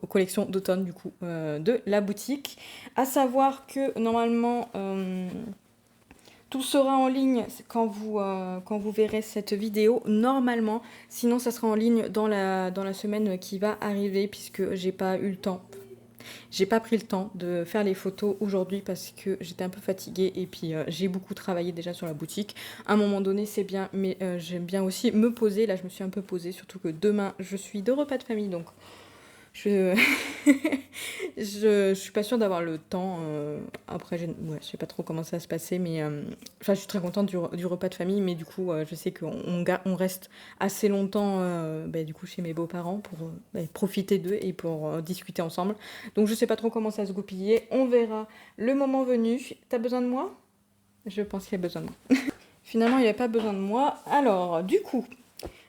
collection d'automne du coup, de la boutique. À savoir que normalement... Tout sera en ligne quand vous verrez cette vidéo, normalement. Sinon, ça sera en ligne dans la semaine qui va arriver, puisque j'ai pas eu le temps. J'ai pas pris le temps de faire les photos aujourd'hui parce que j'étais un peu fatiguée et puis j'ai beaucoup travaillé déjà sur la boutique. À un moment donné, c'est bien, mais j'aime bien aussi me poser. Là, je me suis un peu posée, surtout que demain, je suis de repas de famille, donc je je suis pas sûre d'avoir le temps. Après, je sais pas trop comment ça va se passer, mais enfin, je suis très contente du repas de famille, mais du coup, je sais qu'on reste assez longtemps du coup, chez mes beaux-parents pour profiter d'eux et pour discuter ensemble. Donc, je sais pas trop comment ça va se goupiller. On verra le moment venu. T'as besoin de moi? Je pense qu'il y a besoin de moi. Finalement, il n'y a pas besoin de moi. Alors, du coup,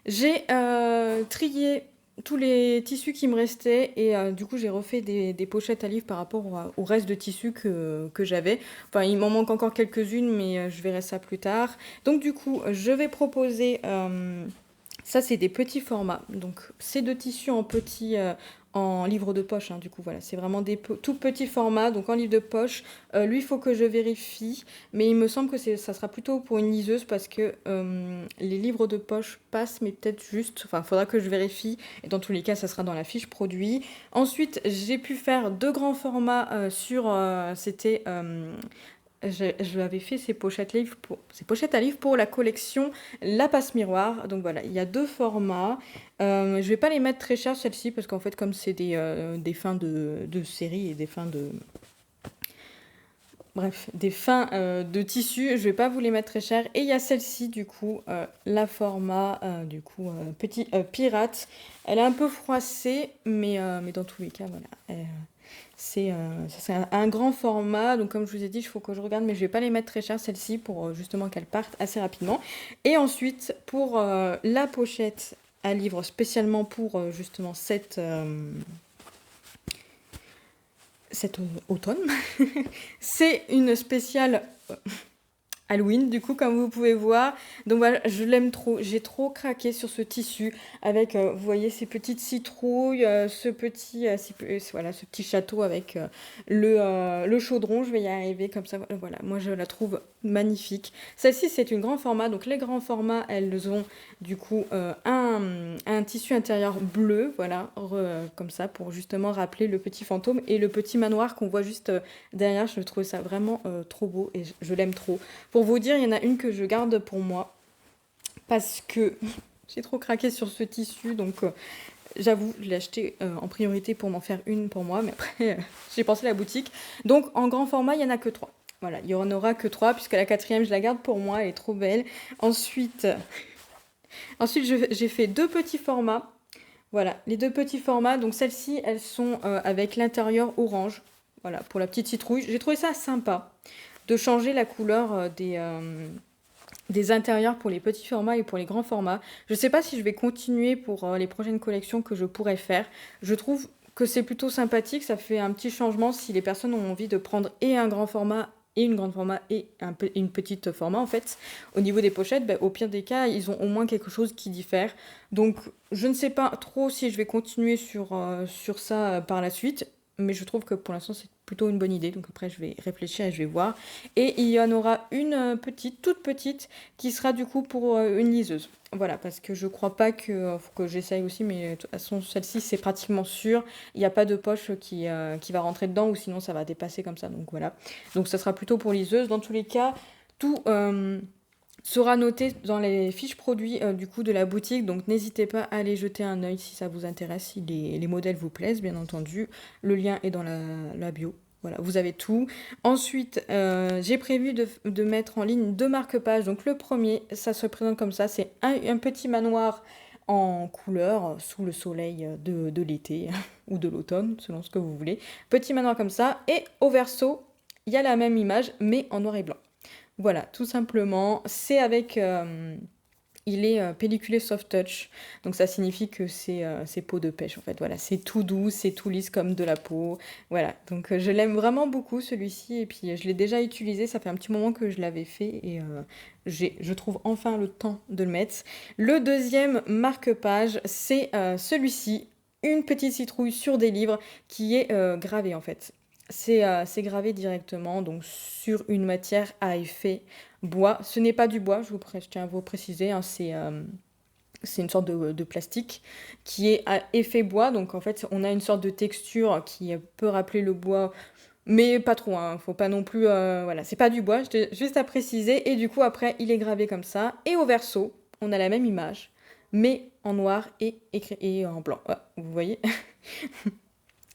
j'ai trié tous les tissus qui me restaient et du coup j'ai refait des pochettes à livres par rapport au reste de tissus que j'avais. Enfin, il m'en manque encore quelques-unes, mais je verrai ça plus tard. Donc du coup, je vais proposer... ça, c'est des petits formats. Donc, c'est de tissus en livre de poche. Hein, du coup, voilà, c'est vraiment des tout petits formats. Donc, en livre de poche, lui, il faut que je vérifie. Mais il me semble que ça sera plutôt pour une liseuse parce que les livres de poche passent, mais peut-être juste. Enfin, il faudra que je vérifie. Et dans tous les cas, ça sera dans la fiche produit. Ensuite, j'ai pu faire deux grands formats c'était... je l'avais fait ces pochettes à livres pour la collection La Passe Miroir. Donc voilà, il y a deux formats. Je vais pas les mettre très chers celles-ci parce qu'en fait comme c'est des fins de série et des fins de... Bref, des fins de tissu, je vais pas vous les mettre très chers. Et il y a celle-ci du coup, la format petit pirate. Elle est un peu froissée, mais dans tous les cas, voilà. C'est un grand format, donc comme je vous ai dit, il faut que je regarde, mais je vais pas les mettre très chères, celles-ci, pour justement qu'elles partent assez rapidement. Et ensuite, pour la pochette à livre, spécialement pour justement cet automne, c'est une spéciale Halloween, du coup, comme vous pouvez voir. Donc voilà, je l'aime trop. J'ai trop craqué sur ce tissu avec, vous voyez, ces petites citrouilles, voilà, ce petit château avec le chaudron. Je vais y arriver comme ça. Voilà, moi je la trouve magnifique. Celle-ci, c'est une grand format. Donc les grands formats, elles ont du coup un tissu intérieur bleu, voilà, comme ça, pour justement rappeler le petit fantôme et le petit manoir qu'on voit juste derrière. Je trouve ça vraiment trop beau et je l'aime trop. Pour vous dire, il y en a une que je garde pour moi parce que j'ai trop craqué sur ce tissu, donc j'avoue, je l'ai acheté en priorité pour m'en faire une pour moi, mais après j'ai pensé à la boutique. Donc en grand format, il n'y en a que 3. Voilà, il n'y en aura que 3 puisque la quatrième, je la garde pour moi, elle est trop belle. Ensuite j'ai fait deux petits formats. Voilà, les deux petits formats. Donc celles-ci, elles sont avec l'intérieur orange. Voilà, pour la petite citrouille. J'ai trouvé ça sympa de changer la couleur des intérieurs pour les petits formats et pour les grands formats. Je ne sais pas si je vais continuer pour les prochaines collections que je pourrais faire. Je trouve que c'est plutôt sympathique, ça fait un petit changement si les personnes ont envie de prendre et un grand format et une grande format et une petite format en fait. Au niveau des pochettes, au pire des cas, ils ont au moins quelque chose qui diffère. Donc je ne sais pas trop si je vais continuer sur ça par la suite. Mais je trouve que pour l'instant, c'est plutôt une bonne idée. Donc après, je vais réfléchir et je vais voir. Et il y en aura une toute petite, qui sera du coup pour une liseuse. Voilà, parce que je crois pas que... faut que j'essaye aussi, mais de toute façon, celle-ci, c'est pratiquement sûr. Il n'y a pas de poche qui va rentrer dedans, ou sinon, ça va dépasser comme ça. Donc voilà. Donc ça sera plutôt pour liseuse. Dans tous les cas, tout... sera noté dans les fiches produits du coup de la boutique, donc n'hésitez pas à aller jeter un œil si ça vous intéresse, si les modèles vous plaisent bien entendu. Le lien est dans la bio. Voilà, vous avez tout. Ensuite, j'ai prévu de mettre en ligne deux marque-pages. Donc le premier, ça se présente comme ça, c'est un petit manoir en couleur sous le soleil de l'été ou de l'automne, selon ce que vous voulez. Petit manoir comme ça, et au verso, il y a la même image, mais en noir et blanc. Voilà, tout simplement. C'est avec... il est pelliculé soft touch, donc ça signifie que c'est peau de pêche en fait. Voilà, c'est tout doux, c'est tout lisse comme de la peau. Voilà, donc je l'aime vraiment beaucoup celui-ci et puis je l'ai déjà utilisé, ça fait un petit moment que je l'avais fait et je trouve enfin le temps de le mettre. Le deuxième marque-page, c'est celui-ci, une petite citrouille sur des livres qui est gravée en fait. c'est gravé directement donc sur une matière à effet bois. Ce n'est pas du bois, je tiens à vous préciser, hein, c'est une sorte de plastique qui est à effet bois. Donc en fait, on a une sorte de texture qui peut rappeler le bois, mais pas trop, hein, faut pas non plus... voilà, c'est pas du bois, juste à préciser. Et du coup, après, il est gravé comme ça. Et au verso, on a la même image, mais en noir et, écrit, et en blanc. Ouais, vous voyez.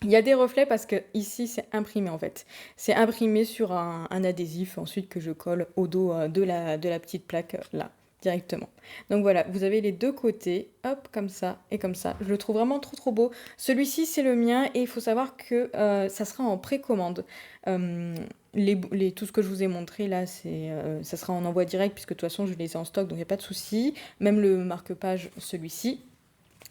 Il y a des reflets parce que ici c'est imprimé en fait. C'est imprimé sur un adhésif ensuite que je colle au dos de la petite plaque là, directement. Donc voilà, vous avez les deux côtés, hop, comme ça et comme ça. Je le trouve vraiment trop trop beau. Celui-ci c'est le mien et il faut savoir que ça sera en précommande. Euh, tout ce que je vous ai montré là, ça sera en envoi direct puisque de toute façon je les ai en stock donc il n'y a pas de souci. Même le marque-page, celui-ci.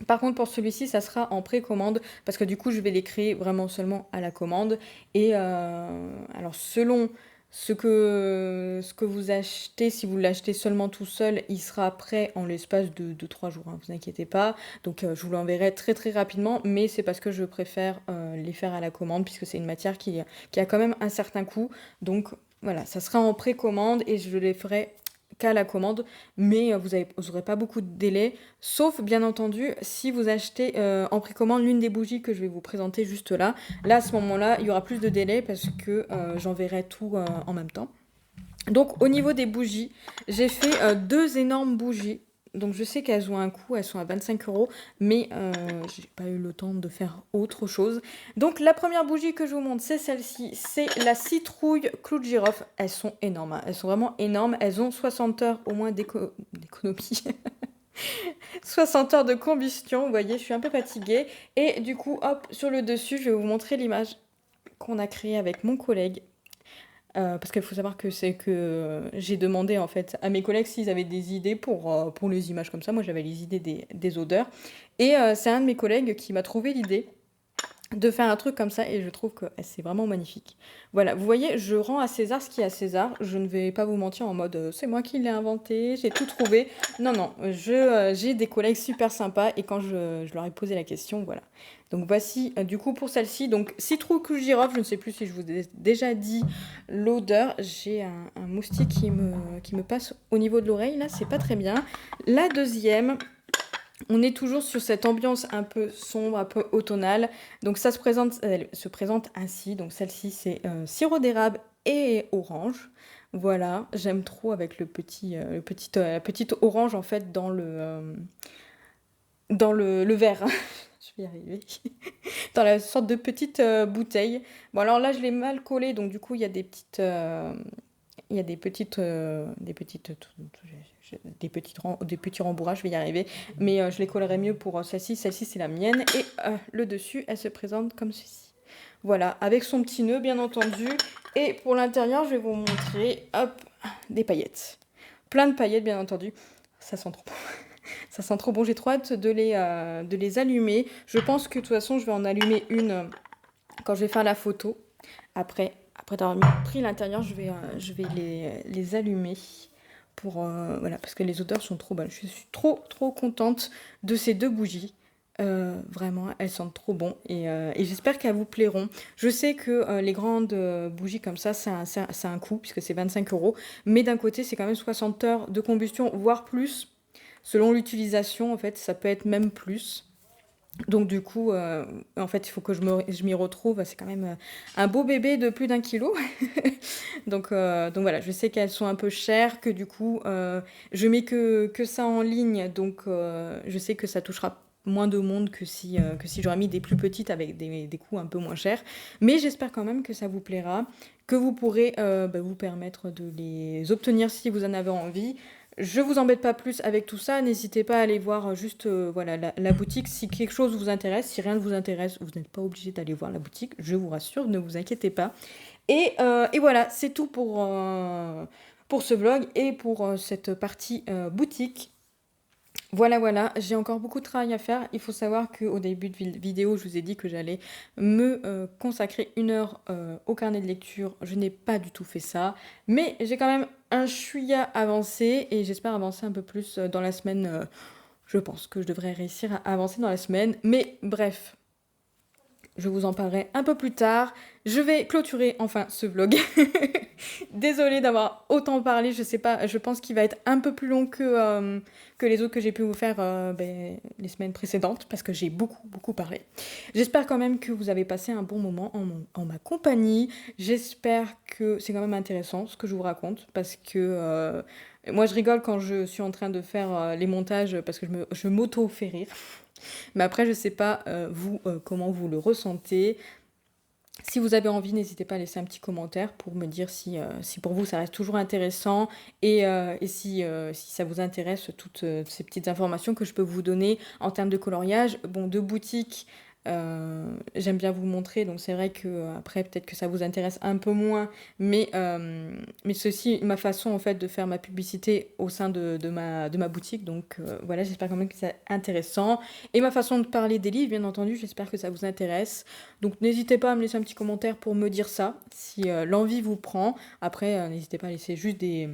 Par contre, pour celui-ci, ça sera en précommande parce que du coup, je vais les créer vraiment seulement à la commande. Et alors, selon ce que vous achetez, si vous l'achetez seulement tout seul, il sera prêt en l'espace de 3 jours, hein, vous inquiétez pas. Donc, je vous l'enverrai très très rapidement, mais c'est parce que je préfère les faire à la commande puisque c'est une matière qui a quand même un certain coût. Donc, voilà, ça sera en précommande et je les ferai qu'à la commande, mais vous aurez pas beaucoup de délai. Sauf, bien entendu, si vous achetez en précommande l'une des bougies que je vais vous présenter juste là. Là, à ce moment-là, il y aura plus de délai parce que j'enverrai tout en même temps. Donc, au niveau des bougies, j'ai fait deux énormes bougies. Donc, je sais qu'elles ont un coût, elles sont à 25 €, mais j'ai pas eu le temps de faire autre chose. Donc, la première bougie que je vous montre, c'est celle-ci. C'est la citrouille clou de girofle. Elles sont énormes, hein. Elles sont vraiment énormes. Elles ont 60 heures au moins d'économie. 60 heures de combustion, vous voyez, je suis un peu fatiguée. Et du coup, hop, sur le dessus, je vais vous montrer l'image qu'on a créée avec mon collègue. Parce qu'il faut savoir que c'est que j'ai demandé en fait à mes collègues s'ils avaient des idées pour les images comme ça. Moi j'avais les idées des odeurs. Et c'est un de mes collègues qui m'a trouvé l'idée de faire un truc comme ça et je trouve que c'est vraiment magnifique. Voilà, vous voyez, je rends à César ce qui est à César. Je ne vais pas vous mentir en mode c'est moi qui l'ai inventé, j'ai tout trouvé. Non, non, j'ai des collègues super sympas et quand je leur ai posé la question, voilà. Donc voici du coup pour celle-ci. Donc citrouille clou de girofle, je ne sais plus si je vous ai déjà dit l'odeur. J'ai un moustique qui me passe au niveau de l'oreille là, c'est pas très bien. La deuxième, on est toujours sur cette ambiance un peu sombre, un peu automnale. Donc elle se présente ainsi. Donc celle-ci, c'est sirop d'érable et orange. Voilà, j'aime trop avec la petite orange en fait dans le verre. Je vais y arriver. Dans la sorte de petite bouteille. Bon alors là, je l'ai mal collé, donc du coup, il y a des petits rembourrages, je vais y arriver, mais je les collerai mieux pour celle-ci. Celle-ci, c'est la mienne. Et le dessus, elle se présente comme ceci. Voilà, avec son petit nœud, bien entendu. Et pour l'intérieur, je vais vous montrer, hop, des paillettes. Plein de paillettes, bien entendu. Ça sent trop bon. Ça sent trop bon. J'ai trop hâte de les allumer. Je pense que de toute façon, je vais en allumer une quand je vais faire la photo. Après d'avoir pris l'intérieur, je vais les allumer voilà, parce que les odeurs sont trop bonnes. Je suis trop, trop contente de ces deux bougies. Vraiment, elles sentent trop bon et j'espère qu'elles vous plairont. Je sais que les grandes bougies comme ça, c'est un coût puisque c'est 25 €. Mais d'un côté, c'est quand même 60 heures de combustion, voire plus. Selon l'utilisation, en fait, ça peut être même plus. Donc du coup, en fait, il faut que je m'y retrouve. C'est quand même un beau bébé de plus d'1 kilo. Donc voilà, je sais qu'elles sont un peu chères, que du coup, je mets que ça en ligne. Donc je sais que ça touchera moins de monde que si j'aurais mis des plus petites avec des coûts un peu moins chers. Mais j'espère quand même que ça vous plaira, que vous pourrez vous permettre de les obtenir si vous en avez envie. Je vous embête pas plus avec tout ça, n'hésitez pas à aller voir juste voilà, la boutique si quelque chose vous intéresse. Si rien ne vous intéresse, vous n'êtes pas obligé d'aller voir la boutique, je vous rassure, ne vous inquiétez pas. Et voilà, c'est tout pour ce vlog et pour cette partie boutique. Voilà, voilà, j'ai encore beaucoup de travail à faire. Il faut savoir qu'au début de vidéo, je vous ai dit que j'allais me consacrer 1 heure au carnet de lecture. Je n'ai pas du tout fait ça, mais j'ai quand même un chouïa avancé et j'espère avancer un peu plus dans la semaine. Je pense que je devrais réussir à avancer dans la semaine, mais bref. je vous en parlerai un peu plus tard. Je vais clôturer enfin ce vlog. Désolée d'avoir autant parlé, je sais pas, je pense qu'il va être un peu plus long que les autres que j'ai pu vous faire les semaines précédentes, parce que j'ai beaucoup parlé. J'espère quand même que vous avez passé un bon moment en ma compagnie. J'espère que c'est quand même intéressant ce que je vous raconte, parce que moi je rigole quand je suis en train de faire les montages, parce que je m'auto-fais rire. Mais après, je sais pas, vous, comment vous le ressentez. Si vous avez envie, n'hésitez pas à laisser un petit commentaire pour me dire si pour vous ça reste toujours intéressant et si ça vous intéresse toutes ces petites informations que je peux vous donner en termes de coloriage. Bon, de boutique, j'aime bien vous montrer, donc c'est vrai que après peut-être que ça vous intéresse un peu moins, mais ceci ma façon en fait de faire ma publicité au sein de ma boutique, donc voilà, j'espère quand même que c'est intéressant. Et ma façon de parler des livres, bien entendu, j'espère que ça vous intéresse. Donc n'hésitez pas à me laisser un petit commentaire pour me dire ça, si l'envie vous prend. Après, n'hésitez pas à laisser juste des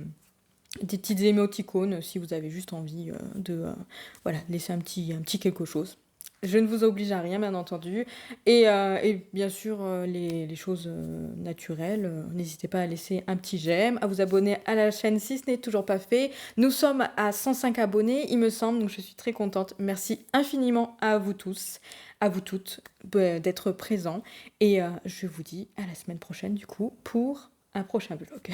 petites émoticônes si vous avez juste envie voilà, laisser un petit quelque chose. Je ne vous oblige à rien, bien entendu. Et bien sûr, les choses naturelles, n'hésitez pas à laisser un petit j'aime, à vous abonner à la chaîne si ce n'est toujours pas fait. Nous sommes à 105 abonnés, il me semble, donc je suis très contente. Merci infiniment à vous tous, à vous toutes, d'être présents. Et je vous dis à la semaine prochaine, du coup, pour un prochain vlog.